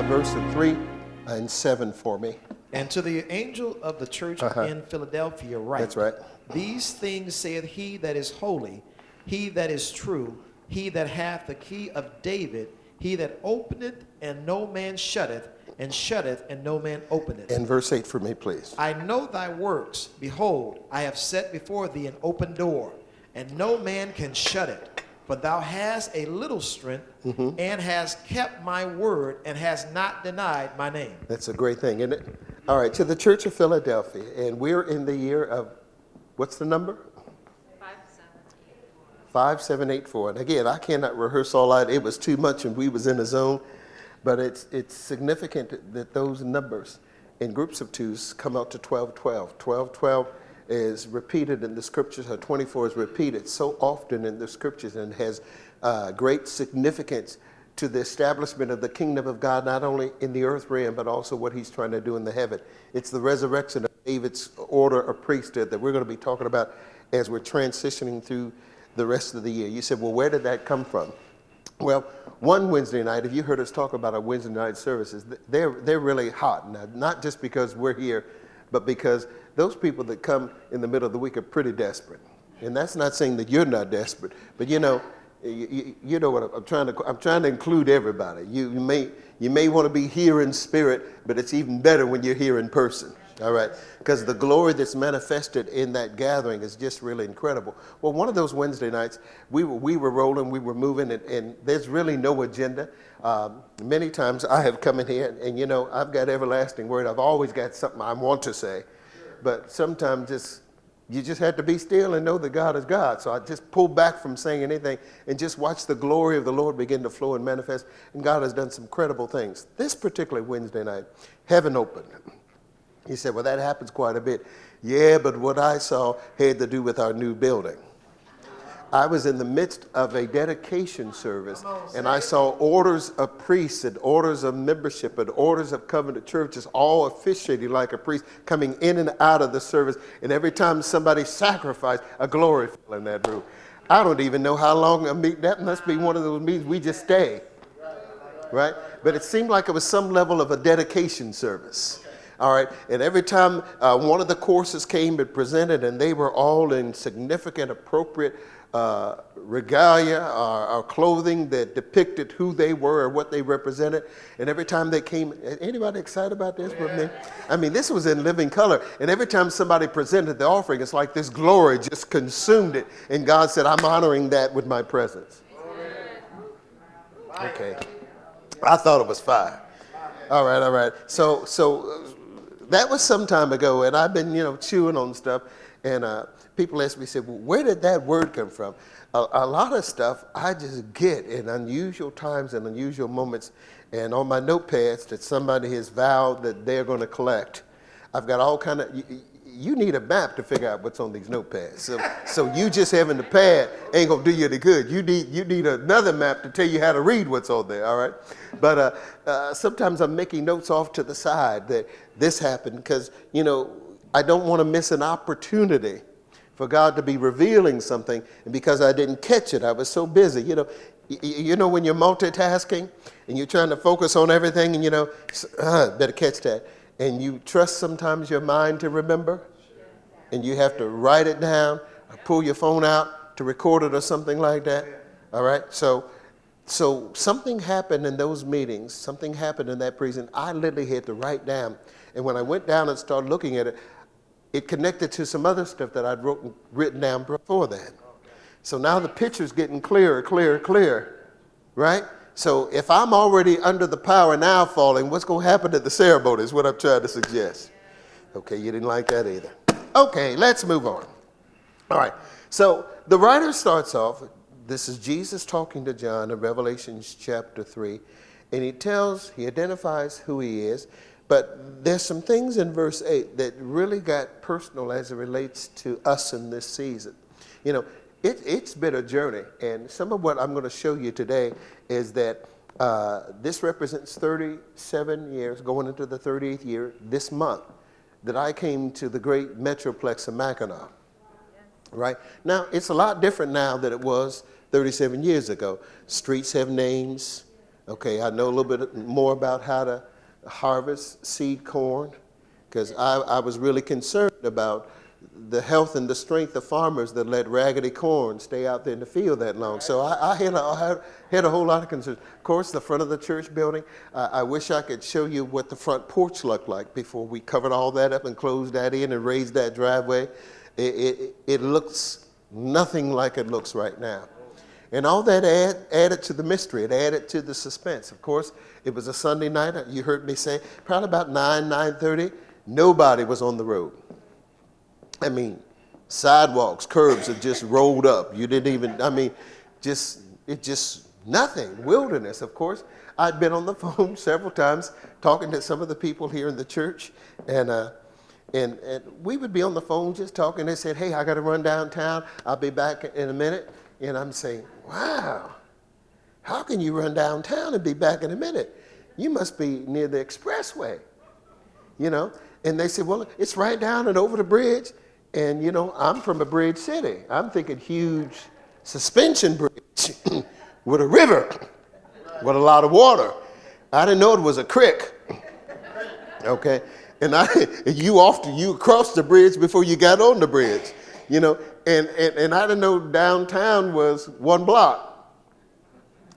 verse 3 and 7 for me. And to the angel of the church in Philadelphia write, That's right. These things saith he that is holy, he that is true, he that hath the key of David, he that openeth and no man shutteth, and shutteth and no man openeth. And verse 8 for me, please. I know thy works. Behold, I have set before thee an open door, and no man can shut it. For thou hast a little strength, and hast kept my word, and hast not denied my name. That's a great thing, isn't it? All right, to the Church of Philadelphia, and we're in the year of, what's the number? 5784. And again, I cannot rehearse all that. It was too much, and we was in a zone. But it's significant that those numbers in groups of twos come out to 1212. 1212 is repeated in the scriptures, or 24 is repeated so often in the scriptures, and has great significance to the establishment of the kingdom of God, not only in the earth realm, but also what he's trying to do in the heaven. It's the resurrection of David's order of priesthood that we're going to be talking about as we're transitioning through the rest of the year. You said, well, where did that come from? Well, one Wednesday night, if you heard us talk about our Wednesday night services, they're really hot. Now, not just because we're here, but because those people that come in the middle of the week are pretty desperate. And that's not saying that you're not desperate, but you know what I'm trying to include everybody. You may want to be here in spirit, but it's even better when you're here in person. All right, because the glory that's manifested in that gathering is just really incredible. Well, one of those Wednesday nights, we were rolling, we were moving, and there's really no agenda. Many times I have come in here, and you know, I've got everlasting word. I've always got something I want to say, but sometimes you just have to be still and know that God is God. So I just pull back from saying anything and just watch the glory of the Lord begin to flow and manifest. And God has done some incredible things. This particular Wednesday night, heaven opened. He said, well, that happens quite a bit. Yeah, but what I saw had to do with our new building. I was in the midst of a dedication service, and I saw orders of priests and orders of membership and orders of covenant churches all officiating like a priest, coming in and out of the service. And every time somebody sacrificed, a glory fell in that room. I don't even know how long a meeting. That must be one of those meetings we just stay, right? But it seemed like it was some level of a dedication service. All right, and every time one of the courses came and presented, and they were all in significant, appropriate regalia or clothing that depicted who they were or what they represented. And every time they came, anybody excited about this with me? I mean, this was in living color. And every time somebody presented the offering, it's like this glory just consumed it. And God said, I'm honoring that with my presence. Okay, I thought it was fire. All right. So that was some time ago, and I've been, chewing on stuff, and people ask me, well, where did that word come from? A lot of stuff I just get in unusual times and unusual moments, and on my notepads that somebody has vowed that they're going to collect. I've got all kind of, you need a map to figure out what's on these notepads. So you just having the pad ain't going to do you any good. You need another map to tell you how to read what's on there, all right? But sometimes I'm making notes off to the side that this happened because, I don't want to miss an opportunity for God to be revealing something. And because I didn't catch it, I was so busy. You know when you're multitasking and you're trying to focus on everything and, better catch that. And you trust sometimes your mind to remember, and you have to write it down or pull your phone out to record it or something like that. All right. So something happened in those meetings. Something happened in that presentation. I literally had to write down. And when I went down and started looking at it, it connected to some other stuff that I'd written down before that. So now the picture's getting clearer, right? So if I'm already under the power now falling, what's going to happen at the ceremony is what I'm trying to suggest. Okay, you didn't like that either. Okay, let's move on. All right, so the writer starts off, this is Jesus talking to John in Revelation chapter 3, and he identifies who he is, but there's some things in verse 8 that really got personal as it relates to us in this season. It's been a journey, and some of what I'm going to show you today is that this represents 37 years, going into the 38th year this month, that I came to the great metroplex of Mackinac. Right? Now, it's a lot different now than it was 37 years ago. Streets have names, Okay, I know a little bit more about how to harvest seed corn because I was really concerned about the health and the strength of farmers that let raggedy corn stay out there in the field that long. So I had a whole lot of concerns. Of course, the front of the church building, I wish I could show you what the front porch looked like before we covered all that up and closed that in and raised that driveway. It looks nothing like it looks right now. And all that added to the mystery. It added to the suspense. Of course, it was a Sunday night. You heard me say, probably about 9:30, nobody was on the road. I mean, sidewalks, curbs had just rolled up. You didn't even, just nothing. Wilderness, of course. I'd been on the phone several times talking to some of the people here in the church, and we would be on the phone just talking. They said, hey, I got to run downtown. I'll be back in a minute. And I'm saying, wow, how can you run downtown and be back in a minute? You must be near the expressway, you know? And they said, well, it's right down and over the bridge. And, you know, I'm from a bridge city. I'm thinking huge suspension bridge with a river with a lot of water. I didn't know it was a creek, okay? And you crossed the bridge before you got on the bridge, you know? And I didn't know downtown was 1 block.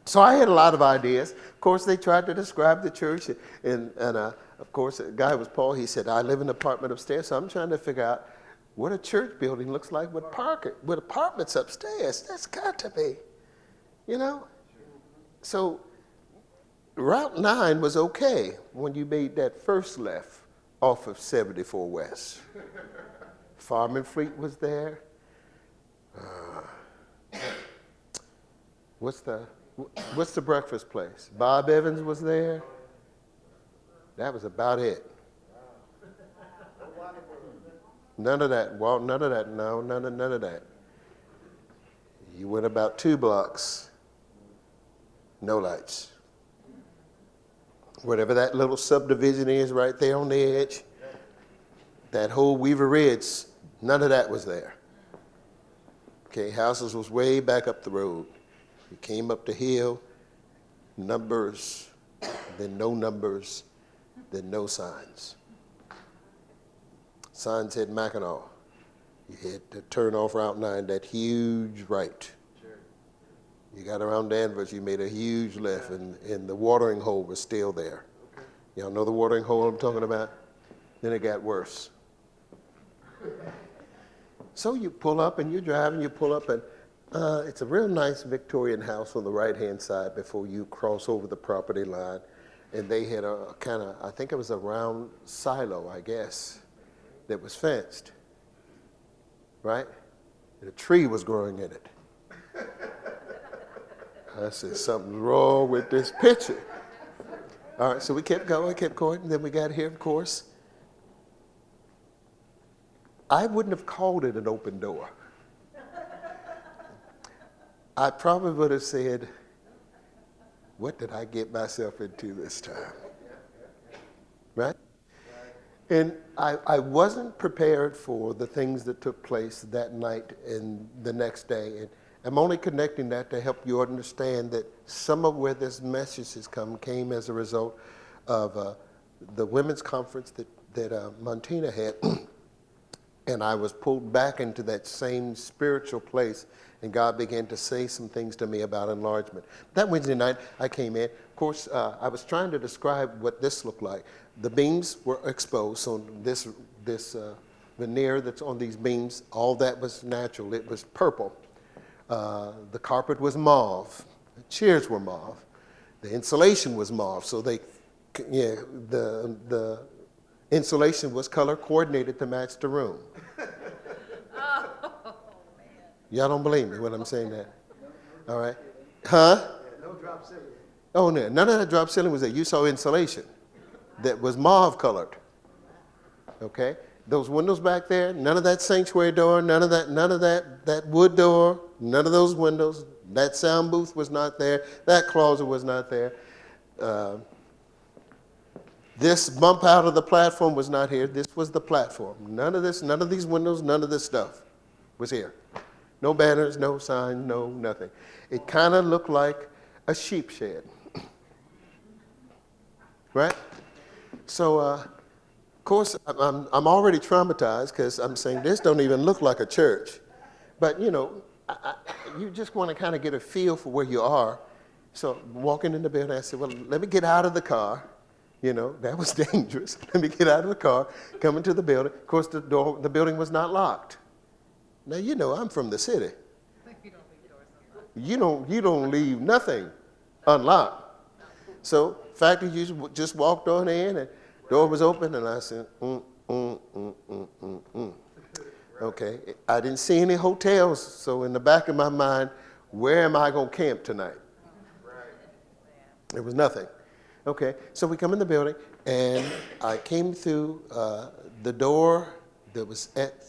So I had a lot of ideas. Of course, they tried to describe the church. And of course, the guy was Paul. He said, I live in an apartment upstairs. So I'm trying to figure out what a church building looks like with apartments upstairs. That's got to be, you know. So Route 9 was okay when you made that first left off of 74 West. Farm and Fleet was there. What's the breakfast place? Bob Evans was there. That was about it. None of that. Well, none of that. No, none of that. You went about 2 blocks. No lights. Whatever that little subdivision is right there on the edge, that whole Weaver Ridge, none of that was there. Okay, houses was way back up the road. You came up the hill, numbers, then no numbers, then no signs. Sign said Mackinac. You had to turn off Route 9, that huge right. Sure. You got around Danvers, you made a huge left, and the watering hole was still there. Okay. Y'all know the watering hole I'm talking about? Then it got worse. So you pull up and you're driving, you pull up, and it's a real nice Victorian house on the right-hand side before you cross over the property line. And they had a kind of, I think it was a round silo, I guess, that was fenced, right? And a tree was growing in it. I said, something's wrong with this picture. All right, so we kept going, and then we got here, of course. I wouldn't have called it an open door. I probably would have said, what did I get myself into this time? Right? And I wasn't prepared for the things that took place that night and the next day. And I'm only connecting that to help you understand that some of where this message has came as a result of the women's conference that Montina had. And I was pulled back into that same spiritual place, and God began to say some things to me about enlargement. That Wednesday night, I came in. Of course, I was trying to describe what this looked like. The beams were exposed, so this veneer that's on these beams, all that was natural. It was purple. The carpet was mauve. The chairs were mauve. The insulation was mauve. So the insulation was color coordinated to match the room. Y'all don't believe me when I'm saying that. All right. Huh? No drop ceiling. Oh, no. None of that drop ceiling was there. You saw insulation that was mauve colored. Okay? Those windows back there, none of that sanctuary door, none of that wood door, none of those windows. That sound booth was not there. That closet was not there. This bump out of the platform was not here. This was the platform. None of this, none of these windows, none of this stuff was here. No banners, no sign, no nothing. It kind of looked like a sheep shed. right? So, of course, I'm already traumatized because I'm saying this don't even look like a church. But, you know, you just want to kind of get a feel for where you are. So walking in the building, I said, well, let me get out of the car. You know, that was dangerous. Let me get out of the car, come into the building. Of course, the building was not locked. Now, you know, I'm from the city. You don't leave nothing unlocked. So, fact is, you just walked on in, and door was open, and I said, Okay, I didn't see any hotels, so in the back of my mind, where am I going to camp tonight? There was nothing. Okay, so we come in the building, and I came through the door that was at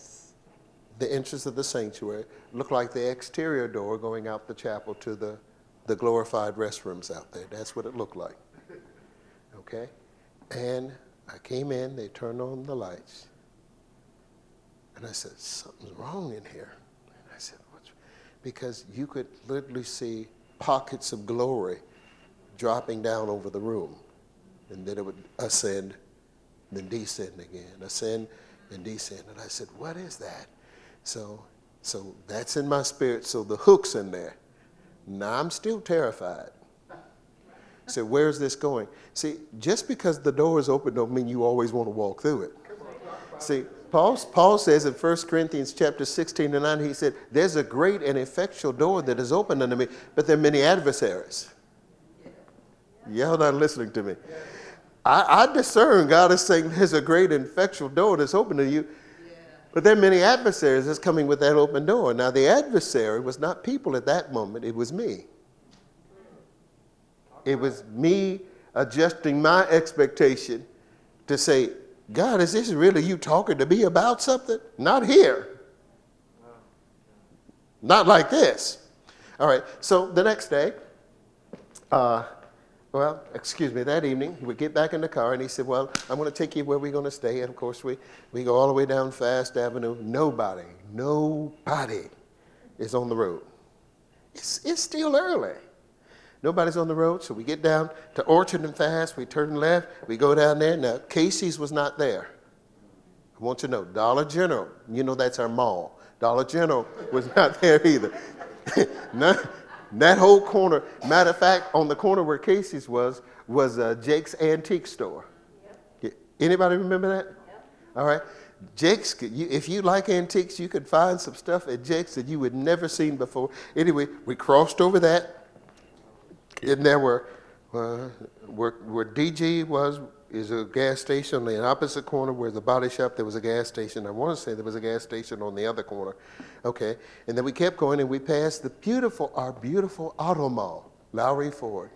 the entrance of the sanctuary. Looked like the exterior door going out the chapel to the glorified restrooms out there. That's what it looked like. Okay, and I came in, they turned on the lights, and I said, something's wrong in here. And I said, what's? Because you could literally see pockets of glory dropping down over the room. And then it would ascend, then descend again, ascend and descend. And I said, what is that? So that's in my spirit. So the hook's in there. Now I'm still terrified. So where's this going? See, just because the door is open don't mean you always want to walk through it. See, Paul says in 1 Corinthians chapter 16 and 9, he said, there's a great and effectual door that is open unto me, but there are many adversaries. Y'all not listening to me. I discern God is saying there's a great and effectual door that's open to you, but there are many adversaries that's coming with that open door. Now, the adversary was not people at that moment. It was me. It was me adjusting my expectation to say, God, is this really you talking to me about something? Not here. Not like this. All right, so the next day, that evening, we get back in the car, and he said, well, I'm going to take you where we're going to stay. And, of course, we go all the way down Fast Avenue. Nobody is on the road. It's still early. Nobody's on the road, so we get down to Orchard and Fast. We turn left. We go down there. Now, Casey's was not there. I want you to know, Dollar General, you know that's our mall. Dollar General was not there either. That whole corner, matter of fact, on the corner where Casey's was Jake's Antique Store. Yep. Anybody remember that? Yep. All right. Jake's, if you like antiques, you could find some stuff at Jake's that you had never seen before. Anyway, we crossed over that. And there where DG is a gas station. On the opposite corner where the body shop, there was a gas station. I want to say there was a gas station on the other corner. Okay, and then we kept going, and we passed our beautiful auto mall, Lowry Ford.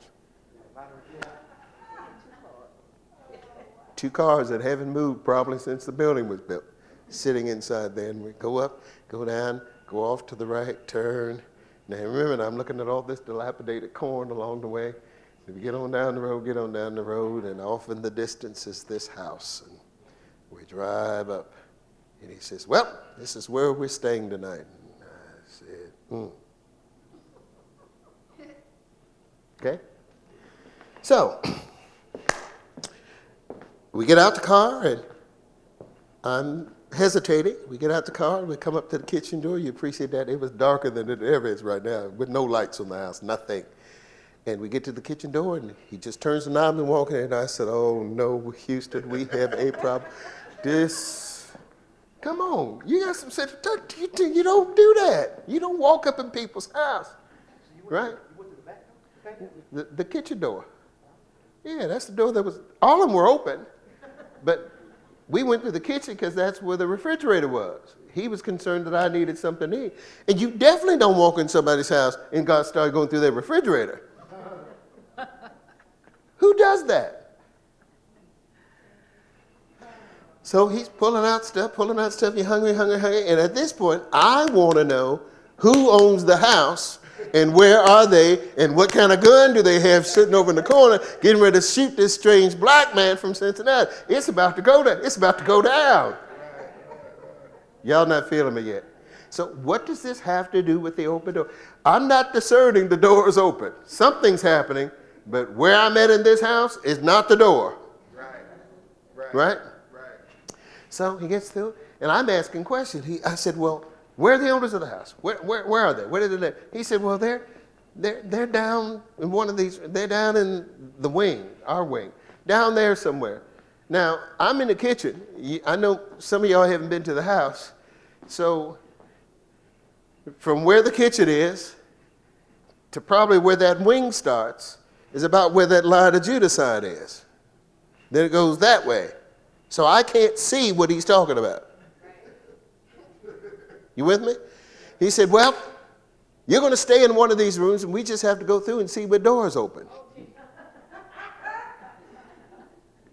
Two cars that haven't moved probably since the building was built, sitting inside there. And we go up, go down, go off to the right, turn. Now remember, I'm looking at all this dilapidated corn along the way. We get on down the road, and off in the distance is this house. And we drive up, and he says, well, this is where we're staying tonight. And I said, Okay? So, we get out the car, and I'm hesitating. We get out the car, and we come up to the kitchen door. You appreciate that. It was darker than it ever is right now, with no lights on the house, nothing. And we get to the kitchen door, and he just turns the knob and walks in. And I said, oh, no, Houston, we have a problem. Come on. You got some sense. You don't do that. You don't walk up in people's house. Right? The kitchen door. Yeah, that's the door that was, all of them were open. But we went to the kitchen because that's where the refrigerator was. He was concerned that I needed something to eat. And you definitely don't walk in somebody's house and God started going through their refrigerator. Who does that? So he's pulling out stuff, you're hungry. And at this point, I want to know who owns the house and where are they and what kind of gun do they have sitting over in the corner getting ready to shoot this strange black man from Cincinnati. It's about to go down. Y'all not feeling me yet. So what does this have to do with the open door? I'm not discerning the door is open. Something's happening, but where I'm at in this house is not the door. Right? So he gets through, and I'm asking questions. I said, well, where are the owners of the house? Where are they? Where do they live? He said, well, they're down in one of these, they're down in the wing, our wing, down there somewhere. Now, I'm in the kitchen. I know some of y'all haven't been to the house. So from where the kitchen is to probably where that wing starts is about where that line of Judah sign is. Then it goes that way. So I can't see what he's talking about. You with me? He said, well, you're going to stay in one of these rooms, and we just have to go through and see what doors open.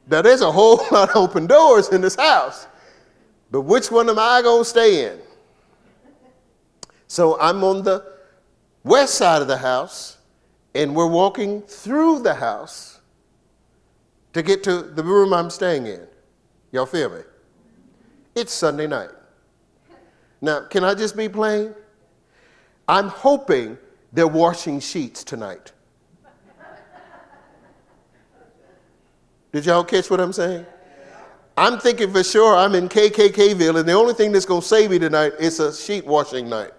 Now, there's a whole lot of open doors in this house, but which one am I going to stay in? So I'm on the west side of the house, and we're walking through the house to get to the room I'm staying in. Y'all feel me? It's Sunday night. Now, can I just be plain? I'm hoping they're washing sheets tonight. Did y'all catch what I'm saying? I'm thinking for sure I'm in KKKville, and the only thing that's going to save me tonight is a sheet washing night.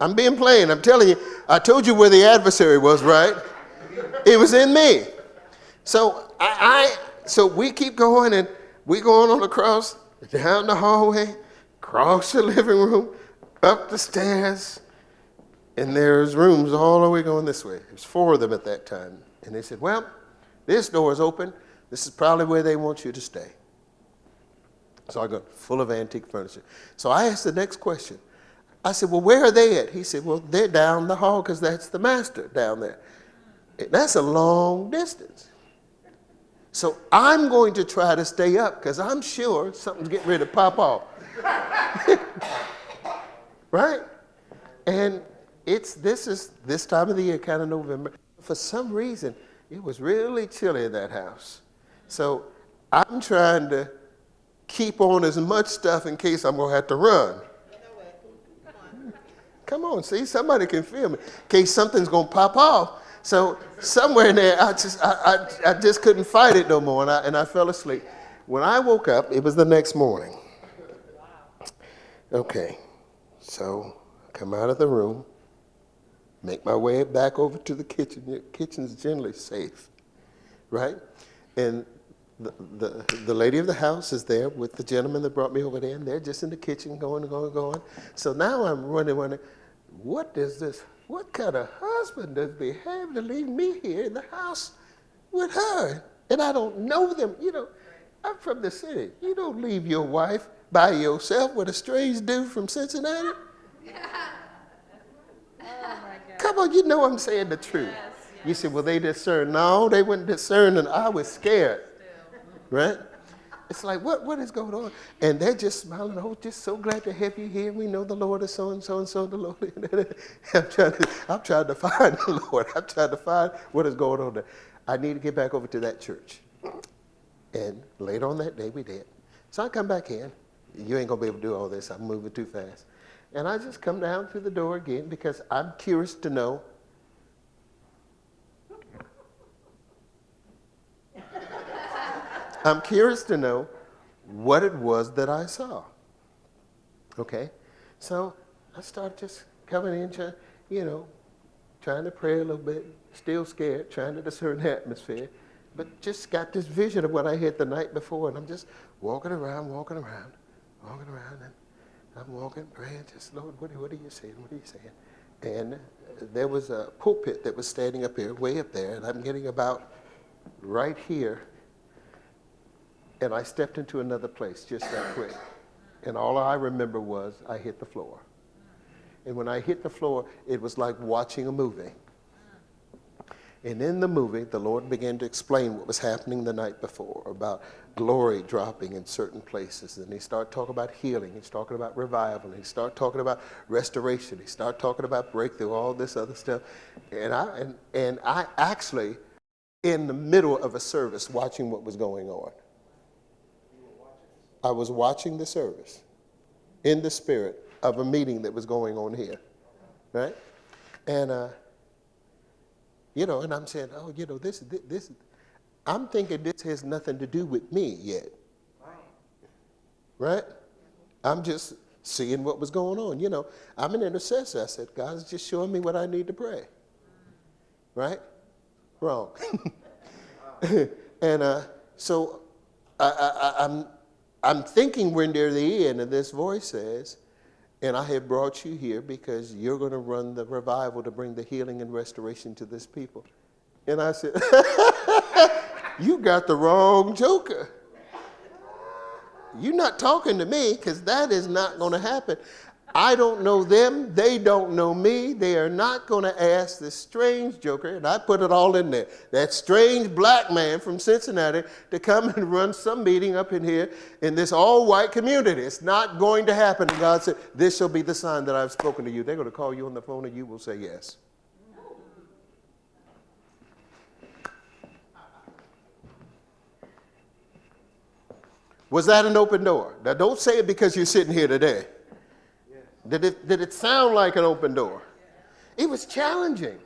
I'm being plain. I'm telling you, I told you where the adversary was, right? It was in me. So so we keep going, and we going on across, down the hallway, across the living room, up the stairs, and there's rooms all the way going this way. There's 4 of them at that time. And they said, well, this door is open. This is probably where they want you to stay. So I got full of antique furniture. So I asked the next question. I said, well, where are they at? He said, well, they're down the hall because that's the master down there. And that's a long distance. So I'm going to try to stay up because I'm sure something's getting ready to pop off. Right? And this is this time of the year, kind of November. For some reason, it was really chilly in that house. So I'm trying to keep on as much stuff in case I'm going to have to run. Come on, see, somebody can feel me. In case something's going to pop off. So somewhere in there, I just couldn't fight it no more, and I fell asleep. When I woke up, it was the next morning. Okay, so I come out of the room, make my way back over to the kitchen. The kitchen's generally safe, right? And the lady of the house is there with the gentleman that brought me over there, and they're just in the kitchen going. So now I'm wondering, what is this? What kind of husband does they have to leave me here in the house with her? And I don't know them. You know, I'm from the city. You don't leave your wife by yourself with a strange dude from Cincinnati. Oh my God. Come on, you know I'm saying the truth. Yes. You say, well, they discern. No, they wouldn't discern, and I was scared. Right? It's like, what is going on? And they're just smiling. Oh, just so glad to have you here. We know the Lord is so and so and so. The Lord. I'm trying to find the Lord. I'm trying to find what is going on there. I need to get back over to that church. And later on that day, we did. So I come back in. You ain't going to be able to do all this. I'm moving too fast. And I just come down through the door again because I'm curious to know. I'm curious to know what it was that I saw. Okay? So I start just coming in, trying to pray a little bit, still scared, trying to discern the atmosphere, but just got this vision of what I had the night before, and I'm just walking around, and I'm walking, praying, just, Lord, what are you saying? What are you saying? And there was a pulpit that was standing up here, way up there, and I'm getting about right here. And I stepped into another place just that quick. And all I remember was I hit the floor. And when I hit the floor, it was like watching a movie. And in the movie, the Lord began to explain what was happening the night before about glory dropping in certain places. And he started talking about healing. He's talking about revival. And he started talking about restoration. He started talking about breakthrough, all this other stuff. And I actually, in the middle of a service, watching what was going on. I was watching the service in the spirit of a meeting that was going on here, right? And, and I'm saying, this, I'm thinking this has nothing to do with me yet. Right? I'm just seeing what was going on. You know, I'm an intercessor. I said, God is just showing me what I need to pray. Right? Wrong. And so I'm thinking we're near the end, and this voice says, and I have brought you here because you're going to run the revival to bring the healing and restoration to this people. And I said, you got the wrong joker. You're not talking to me, because that is not going to happen. I don't know them. They don't know me. They are not going to ask this strange joker, and I put it all in there, that strange black man from Cincinnati to come and run some meeting up in here in this all-white community. It's not going to happen. And God said, this shall be the sign that I've spoken to you. They're going to call you on the phone, and you will say yes. Was that an open door? Now, don't say it because you're sitting here today. Did it sound like an open door? It was challenging.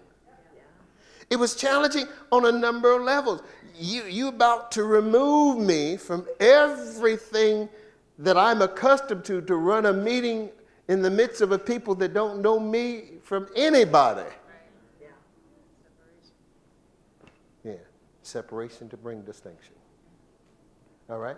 It was challenging on a number of levels. You about to remove me from everything that I'm accustomed to run a meeting in the midst of a people that don't know me from anybody. Yeah, separation to bring distinction. All right?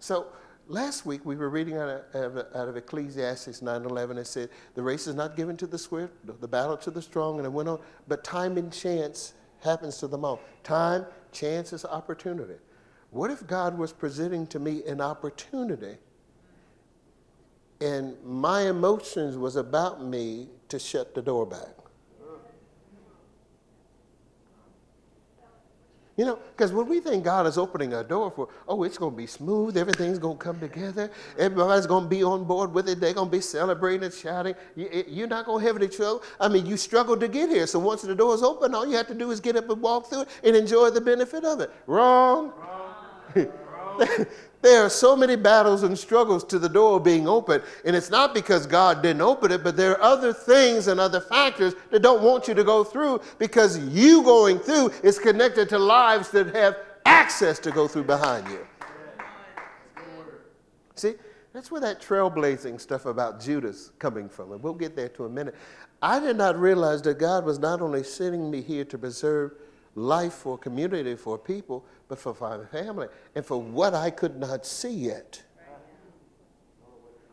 So last week we were reading out of Ecclesiastes 9:11. It said, the race is not given to the swift, the battle to the strong, and it went on. But time and chance happens to them all. Time, chance is opportunity. What if God was presenting to me an opportunity and my emotions was about me to shut the door back? You know, because when we think God is opening a door for, oh, it's going to be smooth, everything's going to come together, everybody's going to be on board with it, they're going to be celebrating and shouting, you're not going to have any trouble. I mean, you struggled to get here, so once the door's open, all you have to do is get up and walk through it and enjoy the benefit of it. Wrong. There are so many battles and struggles to the door being open, and it's not because God didn't open it, but there are other things and other factors that don't want you to go through, because you going through is connected to lives that have access to go through behind you. See, that's where that trailblazing stuff about Judas coming from, and we'll get there to a minute. I did not realize that God was not only sending me here to preserve life for community, for people, but for my family, and for what I could not see yet.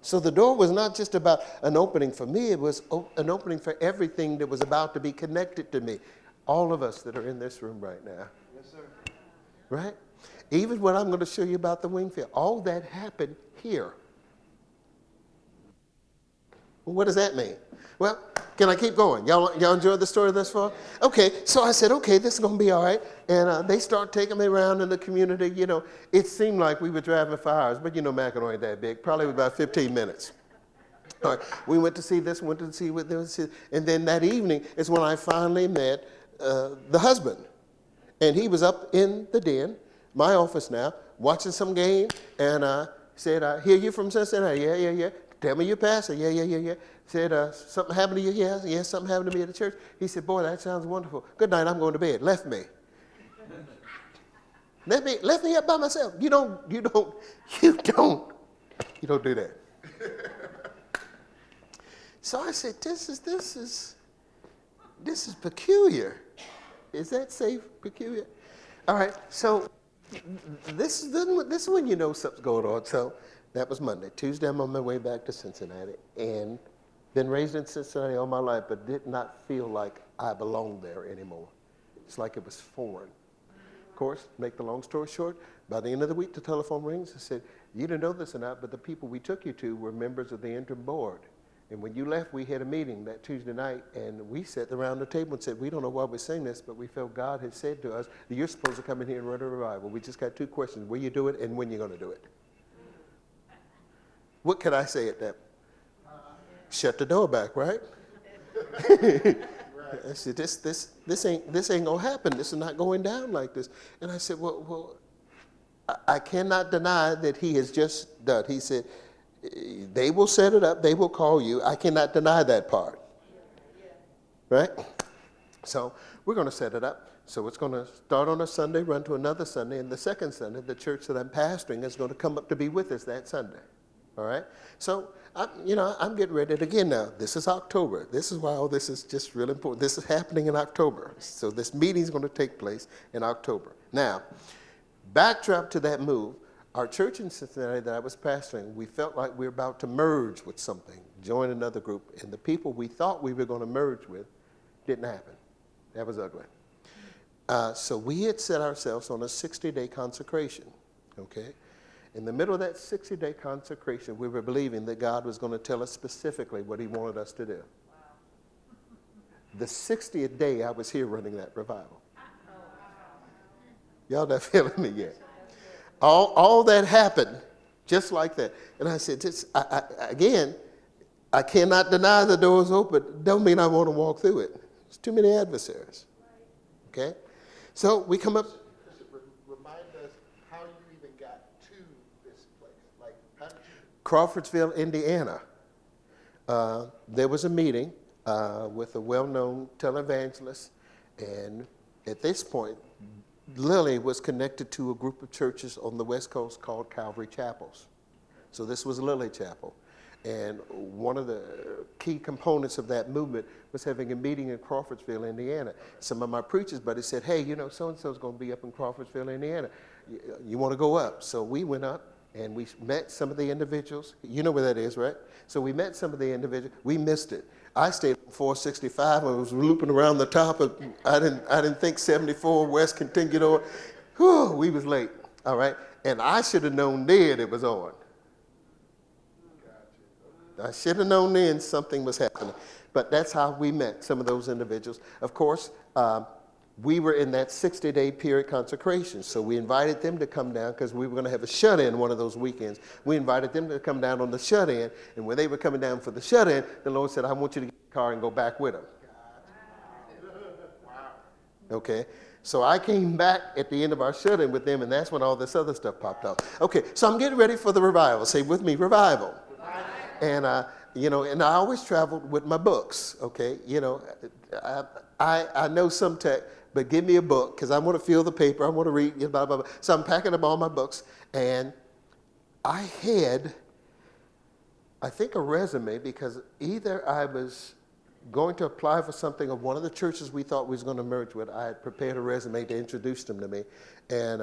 So the door was not just about an opening for me, it was an opening for everything that was about to be connected to me. All of us that are in this room right now. Yes, sir. Right? Even what I'm going to show you about the Wingfield, all that happened here. Well, what does that mean? Well, can I keep going? Y'all enjoyed the story thus far? Okay, so I said, okay, this is going to be all right. And they start taking me around in the community. You know, it seemed like we were driving for hours, but you know, Mackinac ain't that big. Probably about 15 minutes. All right, we went to see this, went to see what there was. And then that evening is when I finally met the husband. And he was up in the den, my office now, watching some game. And said, I hear you from Cincinnati. Yeah. Tell me your pastor. Yeah. Said, something happened to you? Yes, something happened to me at the church. He said, boy, that sounds wonderful. Good night, I'm going to bed. Left me. Left me up by myself. You don't do that. So I said, this is peculiar. Is that safe? Peculiar? All right, so this is when you know something's going on. So that was Monday. Tuesday, I'm on my way back to Cincinnati, and been raised in Cincinnati all my life, but did not feel like I belonged there anymore. It's like it was foreign. Of course, make the long story short, by the end of the week, the telephone rings. I said, you didn't know this or not, but the people we took you to were members of the interim board. And when you left, we had a meeting that Tuesday night, and we sat around the table and said, we don't know why we're saying this, but we felt God had said to us that you're supposed to come in here and run a revival. We just got two questions: will you do it, and when you're going to do it? What could I say at that? Shut the door back, right? I said, this ain't gonna happen. This is not going down like this. And I said, well, I cannot deny that he has just done. He said, they will set it up. They will call you. I cannot deny that part. Right? So we're going to set it up. So it's going to start on a Sunday, run to another Sunday, and the second Sunday, the church that I'm pastoring is going to come up to be with us that Sunday. All right? So, I'm getting ready to begin now. This is October. This is why all this is just really important. This is happening in October. So this meeting is going to take place in October. Now, backdrop to that move, our church in Cincinnati that I was pastoring, we felt like we were about to merge with something, join another group, and the people we thought we were going to merge with didn't happen. That was ugly. So we had set ourselves on a 60-day consecration, okay? In the middle of that 60-day consecration, we were believing that God was going to tell us specifically what he wanted us to do. Wow. The 60th day, I was here running that revival. Y'all not feeling me yet? All that happened just like that. And I said, again, I cannot deny the door's open. Don't mean I want to walk through it. There's too many adversaries. Okay? So we come up. Remind us how you even got to this place. Like, how did you? Crawfordsville, Indiana. There was a meeting with a well-known televangelist, and at this point, Lily was connected to a group of churches on the West Coast called Calvary Chapels. So this was Lily Chapel. And one of the key components of that movement was having a meeting in Crawfordsville, Indiana. Some of my preachers buddies said, hey, so-and-so is going to be up in Crawfordsville, Indiana. You want to go up? So we went up and we met some of the individuals. You know where that is, right? So we met some of the individuals. We missed it. I stayed on 465. I was looping around the top of, I didn't think 74 West continued on. Whew, we was late, all right? And I should have known then it was on. I should have known then something was happening. But that's how we met some of those individuals. Of course, we were in that 60-day period consecration. So we invited them to come down because we were going to have a shut-in one of those weekends. We invited them to come down on the shut-in. And when they were coming down for the shut-in, the Lord said, I want you to get in the car and go back with them. Okay. So I came back at the end of our shut-in with them, and that's when all this other stuff popped up. Okay. So I'm getting ready for the revival. Say with me, revival. And, and I always traveled with my books, okay? I know some tech, but give me a book because I want to feel the paper. I want to read, blah, blah, blah. So I'm packing up all my books. And I had, I think, a resume because either I was going to apply for something of one of the churches we thought we was going to merge with. I had prepared a resume to introduce them to me. And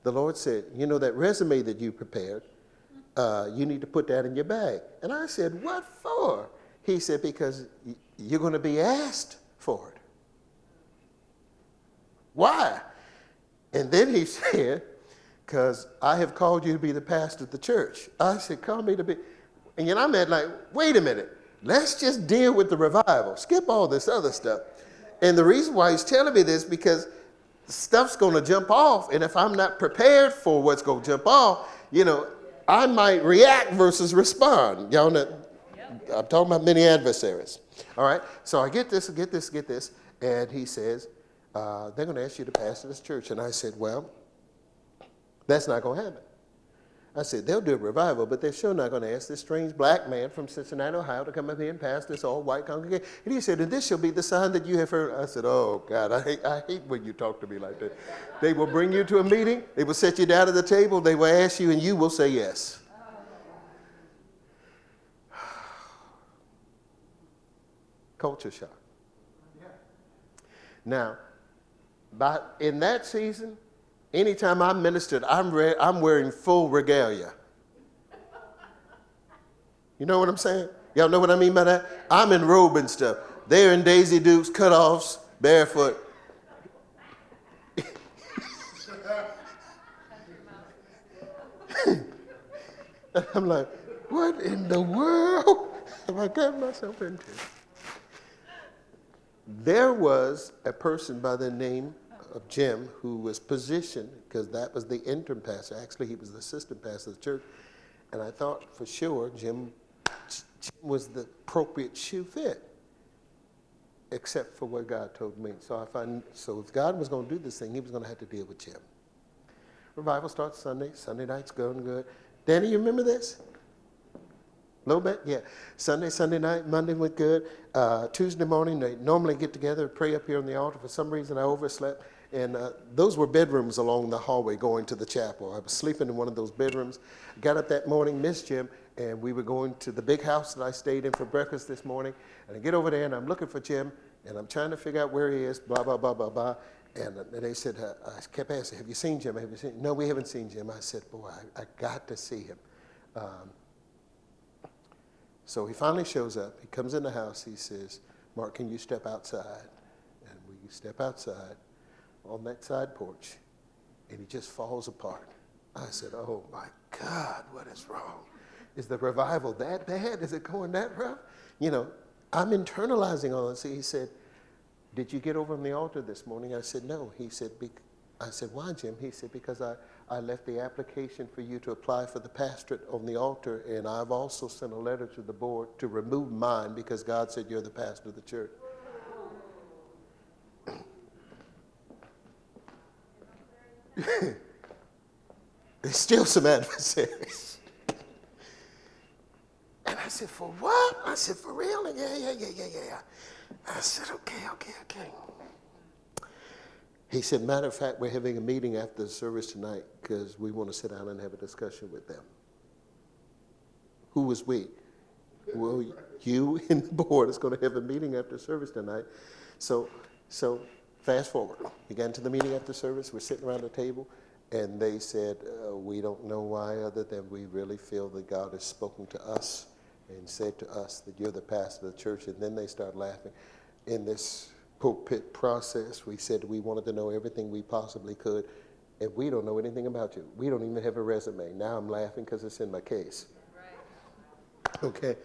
the Lord said, that resume that you prepared, you need to put that in your bag. And I said, what for? He said, because you're going to be asked for it. Why? And then he said, because I have called you to be the pastor of the church. I said, call me to be. And I'm like, wait a minute. Let's just deal with the revival. Skip all this other stuff. And the reason why he's telling me this, because stuff's going to jump off. And if I'm not prepared for what's going to jump off, I might react versus respond. Y'all know, I'm talking about many adversaries. All right, so I get this. And he says, they're going to ask you to pastor this church. And I said, well, that's not going to happen. I said, they'll do a revival, but they're sure not going to ask this strange black man from Cincinnati, Ohio to come up here and pastor this all-white congregation. And he said, and this shall be the sign that you have heard. I said, oh, God, I hate when you talk to me like that. They will bring you to a meeting. They will set you down at the table. They will ask you, and you will say yes. Culture shock. Now, in that season, anytime I ministered, I'm wearing full regalia. You know what I'm saying? Y'all know what I mean by that? I'm in robe and stuff. They're in Daisy Dukes, cutoffs, barefoot. I'm like, what in the world have I gotten myself into? There was a person by the name of Jim who was positioned, because that was the interim pastor. Actually, he was the assistant pastor of the church. And I thought for sure Jim was the appropriate shoe fit, except for what God told me. So if God was going to do this thing, he was going to have to deal with Jim. Revival starts Sunday. Sunday night's going good. Danny, you remember this? A little bit? Yeah. Sunday night, Monday went good. Tuesday morning, they normally get together and pray up here on the altar. For some reason, I overslept. And those were bedrooms along the hallway going to the chapel. I was sleeping in one of those bedrooms. Got up that morning, missed Jim, and we were going to the big house that I stayed in for breakfast this morning. And I get over there, and I'm looking for Jim, and I'm trying to figure out where he is, blah, blah, blah, blah, blah. And they said, I kept asking, have you seen Jim? Have you seen? No, we haven't seen Jim. I said, boy, I got to see him. So he finally shows up. He comes in the house. He says, Mark, can you step outside? And we step outside on that side porch, and he just falls apart. I said, oh, my God, what is wrong? Is the revival that bad? Is it going that rough? You know, I'm internalizing all this. He said, did you get over on the altar this morning? I said, no. He said, I said, why, Jim? He said, because I left the application for you to apply for the pastorate on the altar, and I've also sent a letter to the board to remove mine because God said you're the pastor of the church. There's still some adversaries. And I said, for what? I said, for real? And yeah. I said, okay. He said, matter of fact, we're having a meeting after the service tonight because we want to sit down and have a discussion with them. Who was we? Well, you and the board is going to have a meeting after service tonight. So fast forward. We got into the meeting after service. We're sitting around the table, and they said, we don't know why other than we really feel that God has spoken to us and said to us that you're the pastor of the church. And then they start laughing. In this pulpit process, we said we wanted to know everything we possibly could, and we don't know anything about you. We don't even have a resume. Now I'm laughing because it's in my case. Right. Okay.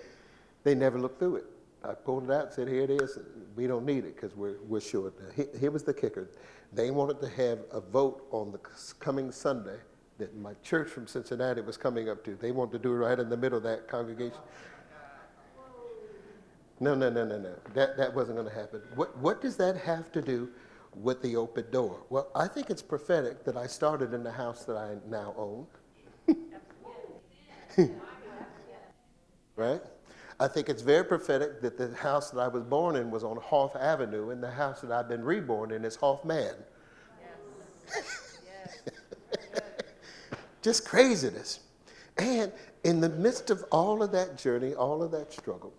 They never looked through it. I pulled it out and said, here it is. We don't need it because we're sure. Here was the kicker. They wanted to have a vote on the coming Sunday that my church from Cincinnati was coming up to. They wanted to do it right in the middle of that congregation. No. That wasn't going to happen. What does that have to do with the open door? Well, I think it's prophetic that I started in the house that I now own. Right? I think it's very prophetic that the house that I was born in was on Hoff Avenue, and the house that I've been reborn in is Hoffman. Yes. Just craziness. And in the midst of all of that journey, all of that struggle,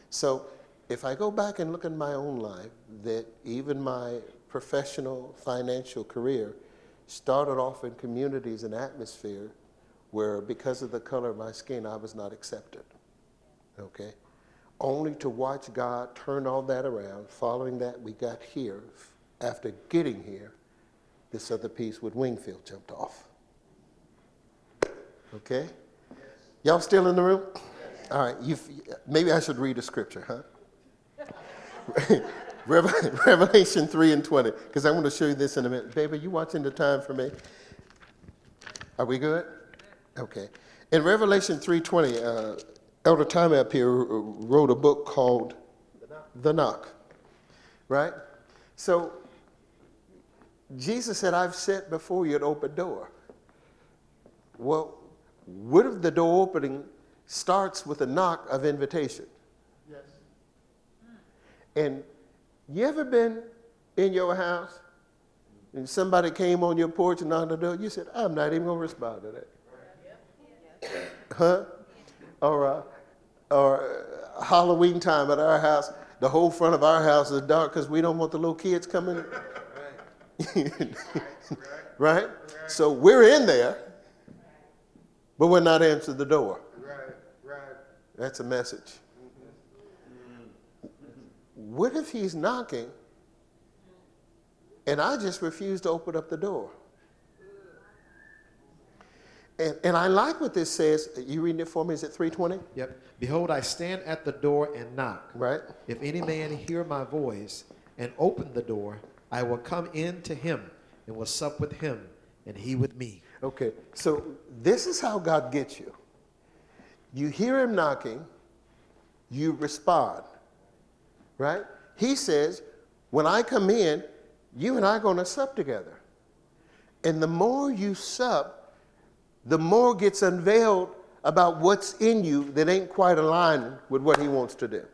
so if I go back and look at my own life, that even my professional financial career started off in communities and atmosphere where because of the color of my skin, I was not accepted. Okay? Only to watch God turn all that around. Following that, we got here. After getting here, this other piece with Wingfield jumped off. Okay? Y'all still in the room? All right, maybe I should read a scripture, huh? Revelation 3:20, because I want to show you this in a minute. Baby, you watching the time for me? Are we good? Okay. In Revelation 3:20, Elder Tommy up here wrote a book called The Knock, right? So Jesus said, I've set before you an open door. Well, what if the door opening starts with a knock of invitation? Yes. And you ever been in your house and somebody came on your porch and knocked on the door? You said, I'm not even going to respond to that. Huh? Or Halloween time at our house, the whole front of our house is dark because we don't want the little kids coming. Right? So we're in there, but we're not answering the door. That's a message. What if he's knocking and I just refuse to open up the door? And I like what this says. You reading it for me? Is it 3:20? Yep. Behold, I stand at the door and knock. Right. If any man hear my voice and open the door, I will come in to him and will sup with him and he with me. Okay. So this is how God gets you. You hear him knocking, you respond, right? He says, when I come in, you and I are going to sup together. And the more you sup, the more gets unveiled about what's in you that ain't quite aligned with what he wants to do.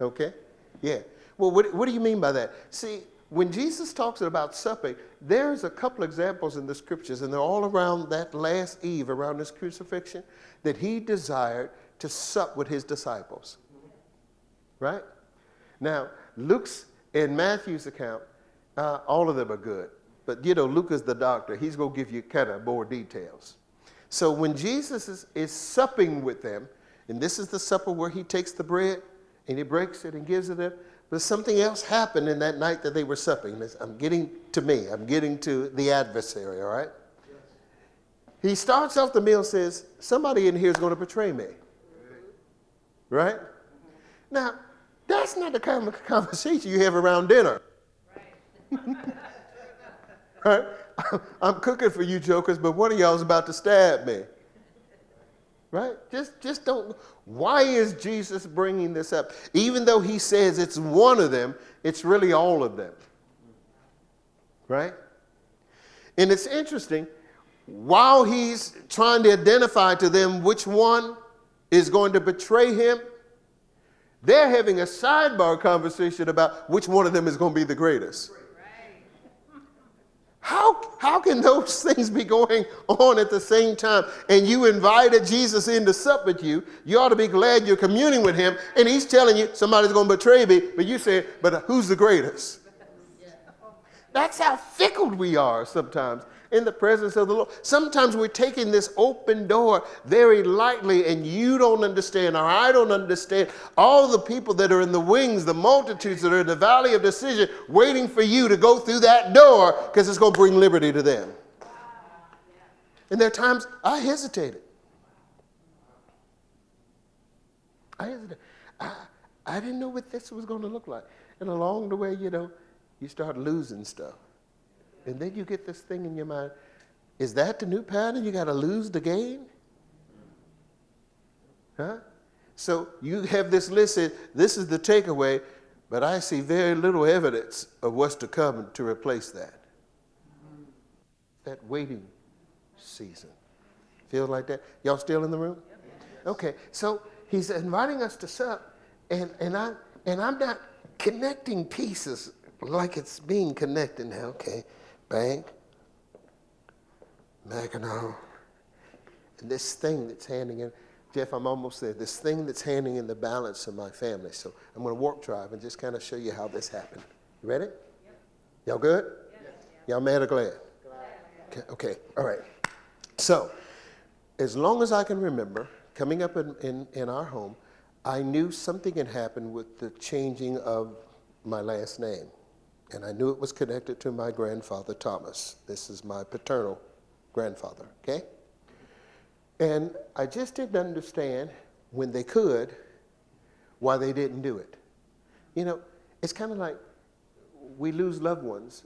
Okay? Yeah. Well, what do you mean by that? See, when Jesus talks about supping, there's a couple examples in the scriptures, and they're all around that last eve, around his crucifixion, that he desired to sup with his disciples. Right? Now, Luke's and Matthew's account, all of them are good. But, Luke is the doctor. He's going to give you kind of more details. So when Jesus is supping with them, and this is the supper where he takes the bread and he breaks it and gives it them, but something else happened in that night that they were supping. I'm getting to me. I'm getting to the adversary, all right? Yes. He starts off the meal and says, somebody in here is going to betray me. Right? Now, that's not the kind of conversation you have around dinner. Right? Right? I'm cooking for you jokers, but one of y'all is about to stab me. Right? Just don't. Why is Jesus bringing this up? Even though he says it's one of them, it's really all of them. Right? And it's interesting, while he's trying to identify to them which one is going to betray him, they're having a sidebar conversation about which one of them is going to be the greatest. How can those things be going on at the same time? And you invited Jesus in to sup with you. You ought to be glad you're communing with him. And he's telling you somebody's going to betray me. But you say, but who's the greatest? That's how fickle we are sometimes in the presence of the Lord. Sometimes we're taking this open door very lightly, and you don't understand, or I don't understand, all the people that are in the wings, the multitudes that are in the valley of decision, waiting for you to go through that door because it's going to bring liberty to them. And there are times I hesitated. I didn't know what this was going to look like. And along the way, you start losing stuff. And then you get this thing in your mind, is that the new pattern? You got to lose the game? Huh? So you have this list, this is the takeaway, but I see very little evidence of what's to come to replace that. That waiting season. Feel like that? Y'all still in the room? Okay, so he's inviting us to sup, and I'm not connecting pieces like it's being connected now. Okay. Bank, Mackinac, and this thing that's handing in, Jeff, I'm almost there, this thing that's handing in the balance of my family. So I'm going to warp drive and just kind of show you how this happened. You ready? Yep. Y'all good? Yes. Y'all mad or glad? Glad. Okay, all right. So as long as I can remember, coming up in our home, I knew something had happened with the changing of my last name. And I knew it was connected to my grandfather, Thomas. This is my paternal grandfather, okay? And I just didn't understand, when they could, why they didn't do it. It's kind of like we lose loved ones.